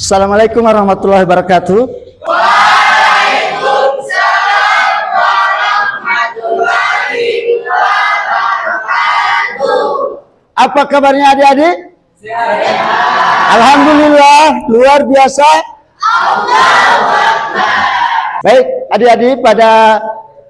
Assalamualaikum warahmatullahi wabarakatuh. Waalaikumsalam warahmatullahi wabarakatuh. Apa kabarnya adik-adik? Alhamdulillah, luar biasa. Baik, adik-adik, pada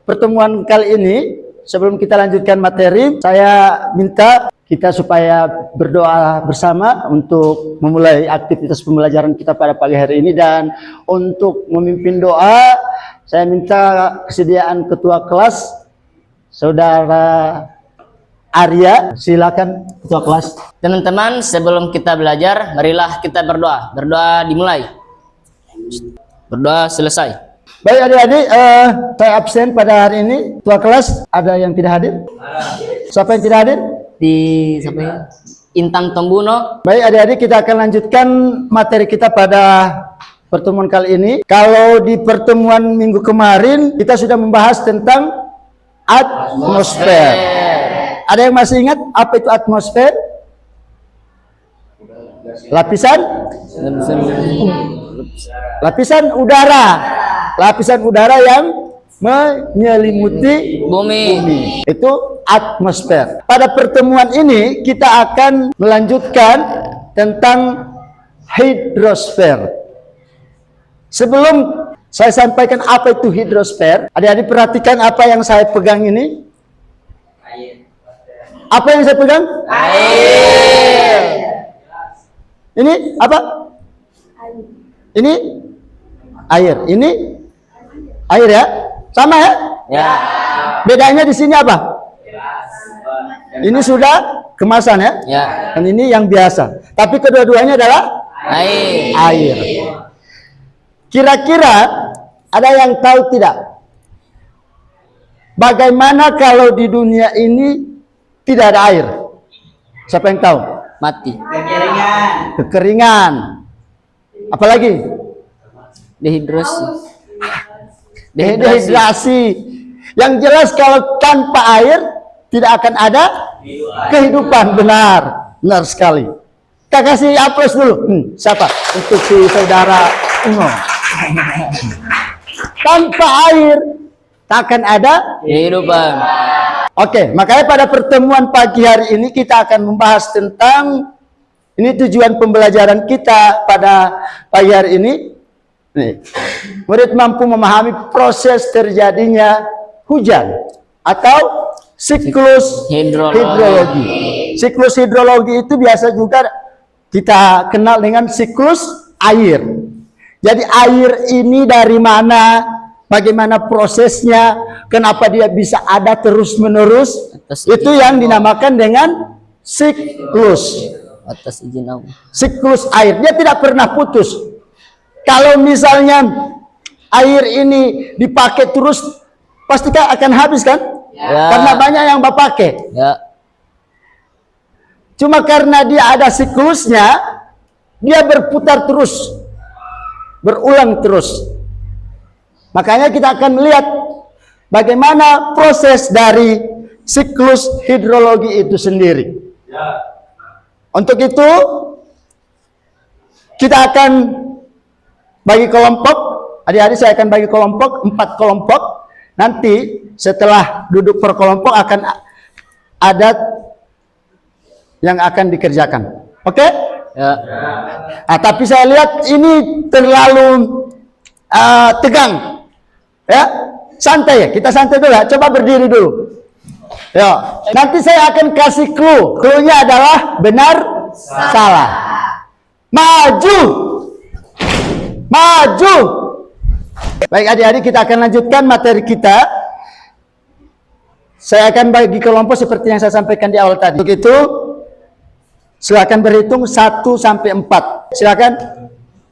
pertemuan kali ini, sebelum kita lanjutkan materi, saya minta kita supaya berdoa bersama untuk memulai aktivitas pembelajaran kita pada pagi hari ini. Dan untuk memimpin doa, saya minta kesediaan ketua kelas, Saudara Arya. Silakan ketua kelas. Teman-teman, sebelum kita belajar, marilah kita berdoa. Berdoa dimulai. Berdoa selesai. Baik adik-adik, saya absen pada hari ini. Ketua kelas, ada yang tidak hadir? Siapa yang tidak hadir? Di siapa ya? Intan Tombuno. Baik adik-adik, kita akan lanjutkan materi kita pada pertemuan kali ini. Kalau di pertemuan minggu kemarin, kita sudah membahas tentang atmosfer. Ada yang masih ingat apa itu atmosfer? Lapisan udara. Lapisan udara yang menyelimuti bumi. Itu atmosfer. Pada pertemuan ini kita akan melanjutkan tentang hidrosfer. Sebelum saya sampaikan apa itu hidrosfer, adik-adik perhatikan apa yang saya pegang ini. Apa yang saya pegang? Air. Ini apa? Ini air. Ini air ya? Sama ya? Ya. Bedanya di sini apa? Ini sudah kemasan ya? Ya. Dan ini yang biasa. Tapi kedua-duanya adalah Air. Kira-kira ada yang tahu tidak? Bagaimana kalau di dunia ini tidak ada air? Siapa yang tahu? Mati. Kekeringan. Apalagi? Dehidrasi. Dehidrasi. Yang jelas kalau tanpa air tidak akan ada kehidupan. Benar sekali. Kita kasih aplaus dulu. Siapa? Untuk si saudara Ungo. Tanpa air tak akan ada Kehidupan. Oke, makanya pada pertemuan pagi hari ini kita akan membahas tentang, ini tujuan pembelajaran kita pada pagi hari ini. Nih, murid mampu memahami proses terjadinya hujan atau siklus hidrologi. Siklus hidrologi itu biasa juga kita kenal dengan siklus air. Jadi air ini dari mana, bagaimana prosesnya, kenapa dia bisa ada terus-menerus, itu yang dinamakan dengan siklus. Atas izin Allah. Siklus air, dia tidak pernah putus. Kalau misalnya air ini dipakai terus, pasti akan habis kan? Ya. Karena banyak yang pakai. Ya. Cuma karena dia ada siklusnya, dia berputar terus, berulang terus. Makanya kita akan melihat bagaimana proses dari siklus hidrologi itu sendiri. Untuk itu, kita akan bagi kelompok, adik-adik saya akan bagi kelompok, 4 kelompok. Nanti setelah duduk per kelompok akan ada yang akan dikerjakan. Oke? Ya. Nah, tapi saya lihat ini terlalu tegang. Ya, santai ya. Kita santai dulu ya. Coba berdiri dulu. Ya. Nanti saya akan kasih clue. Clue-nya adalah benar, salah. Maju. Maju. Baik adik-adik, kita akan lanjutkan materi kita. Saya akan bagi kelompok seperti yang saya sampaikan di awal tadi. Untuk itu, silakan berhitung 1 sampai 4. Silakan.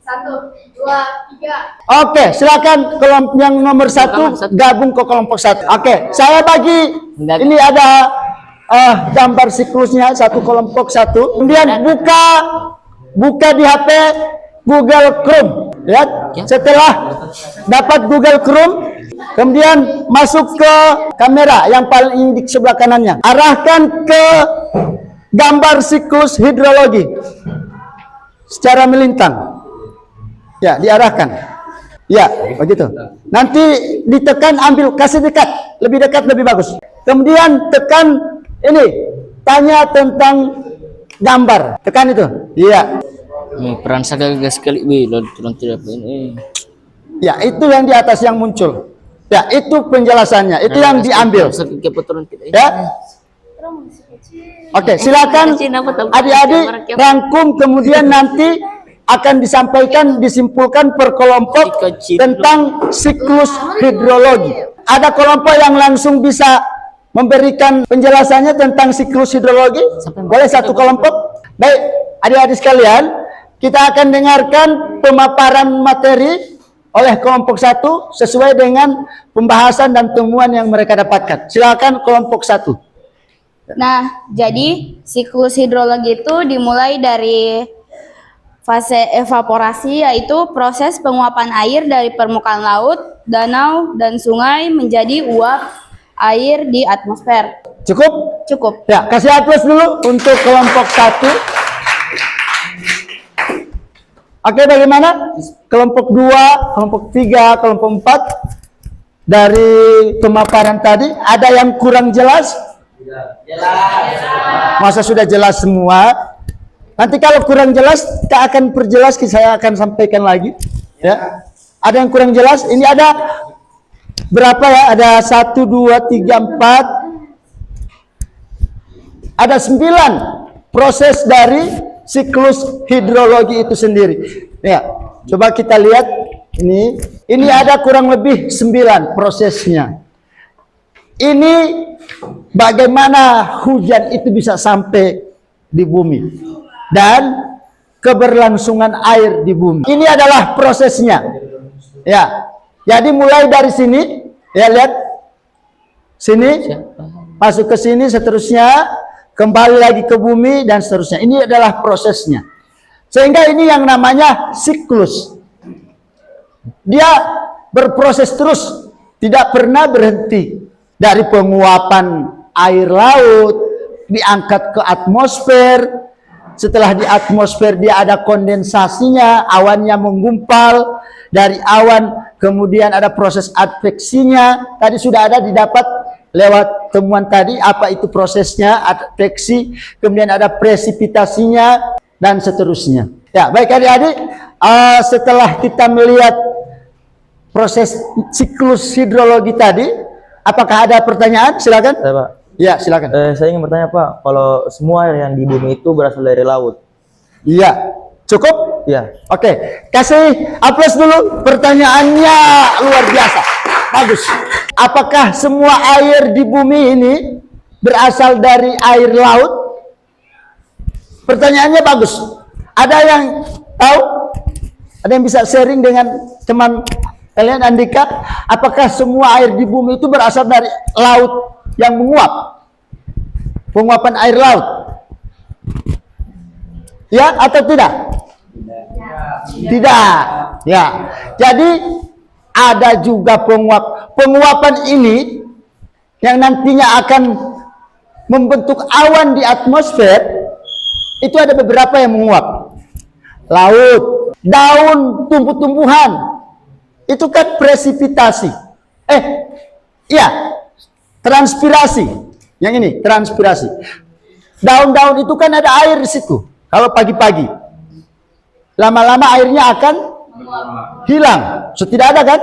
1, 2, 3. Oke, silakan kelompok yang nomor 1 gabung ke kelompok 1. Oke, saya bagi. Ini ada gambar siklusnya, satu kelompok 1. Kemudian buka di HP Google Chrome. Ya, setelah dapat Google Chrome, kemudian masuk ke kamera yang paling di sebelah kanannya. Arahkan ke gambar siklus hidrologi secara melintang. Ya, diarahkan. Ya, begitu. Nanti ditekan, ambil, kasih dekat, lebih bagus. Kemudian tekan ini, tanya tentang gambar, tekan itu. Iya. Peran gagas sekali, turun tidak ini. Ya, itu yang di atas yang muncul. Ya, itu penjelasannya, itu yang diambil. Ya. Oke, silakan adik-adik rangkum, kemudian nanti akan disampaikan, disimpulkan per kelompok tentang siklus hidrologi. Ada kelompok yang langsung bisa memberikan penjelasannya tentang siklus hidrologi? Boleh satu kelompok? Baik, adik-adik sekalian, kita akan dengarkan pemaparan materi oleh kelompok 1 sesuai dengan pembahasan dan temuan yang mereka dapatkan. Silakan kelompok 1. Nah, jadi siklus hidrologi itu dimulai dari fase evaporasi, yaitu proses penguapan air dari permukaan laut, danau, dan sungai menjadi uap air di atmosfer. Cukup? Cukup. Ya, kasih aplaus dulu untuk kelompok 1. Oke, bagaimana? Kelompok 2, kelompok 3, kelompok 4 dari pemaparan tadi, ada yang kurang jelas? Masa sudah jelas semua? Nanti kalau kurang jelas, kita akan perjelas, saya akan sampaikan lagi. Ya, ada yang kurang jelas? Ini ada berapa ya? Ada 1, 2, 3, 4. Ada 9 proses dari siklus hidrologi itu sendiri. Ya, coba kita lihat ini. Ini ada kurang lebih 9 prosesnya. Ini bagaimana hujan itu bisa sampai di bumi dan keberlangsungan air di bumi. Ini adalah prosesnya. Ya. Jadi mulai dari sini, ya lihat. Sini masuk ke sini, seterusnya kembali lagi ke bumi dan seterusnya. Ini adalah prosesnya. Sehingga ini yang namanya siklus. Dia berproses terus, tidak pernah berhenti. Dari penguapan air laut diangkat ke atmosfer. Setelah di atmosfer dia ada kondensasinya, awannya menggumpal. Dari awan kemudian ada proses adveksinya. Tadi sudah ada didapat lewat temuan tadi apa itu prosesnya, adveksi, kemudian ada presipitasinya dan seterusnya. Ya, baik adik-adik, setelah kita melihat proses siklus hidrologi tadi, apakah ada pertanyaan? Silakan. Saya, Pak. Ya, silakan. Saya ingin bertanya, Pak, kalau semua air yang di bumi itu berasal dari laut. Iya, cukup? Iya. Oke, kasih aplaus dulu. Pertanyaannya luar biasa. Bagus. Apakah semua air di bumi ini berasal dari air laut? Pertanyaannya bagus. Ada yang tahu? Ada yang bisa sharing dengan teman kalian, Andika? Apakah semua air di bumi itu berasal dari laut yang menguap? Penguapan air laut? Ya atau tidak? Tidak. Ya. Jadi ada juga penguapan ini yang nantinya akan membentuk awan di atmosfer. Itu ada beberapa yang menguap. Laut, daun, tumbuh-tumbuhan. Itu kan presipitasi. Iya, transpirasi. Yang ini, transpirasi. Daun-daun itu kan ada air di situ. Kalau pagi-pagi. Lama-lama airnya akan hilang. So, tidak ada kan?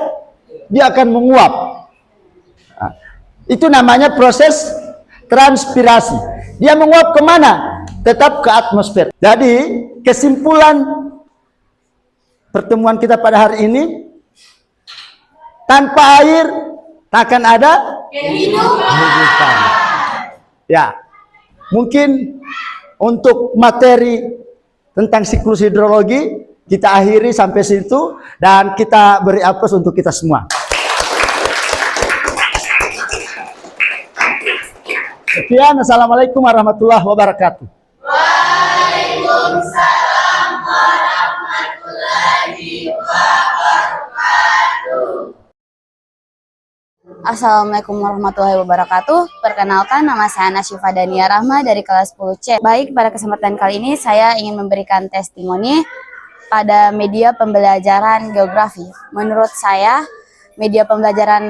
Dia akan menguap. Nah, itu namanya proses transpirasi. Dia menguap kemana? Tetap ke atmosfer. Jadi, kesimpulan pertemuan kita pada hari ini, tanpa air takkan ada kehidupan. Ya, mungkin untuk materi tentang siklus hidrologi kita akhiri sampai situ dan kita beri aplaus untuk kita semua. Sekian, assalamualaikum warahmatullahi wabarakatuh. Waalaikumsalam warahmatullahi wabarakatuh. Assalamualaikum warahmatullahi wabarakatuh. Perkenalkan, nama saya Ana Syifa Dania Rahma dari kelas 10C. Baik, pada kesempatan kali ini saya ingin memberikan testimoni pada media pembelajaran geografi. Menurut saya, media pembelajaran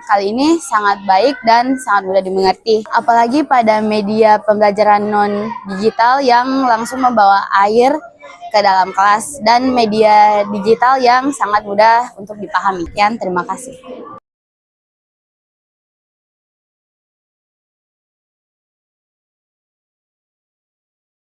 kali ini sangat baik dan sangat mudah dimengerti. Apalagi pada media pembelajaran non-digital yang langsung membawa air ke dalam kelas dan media digital yang sangat mudah untuk dipahami. Sekian, terima kasih.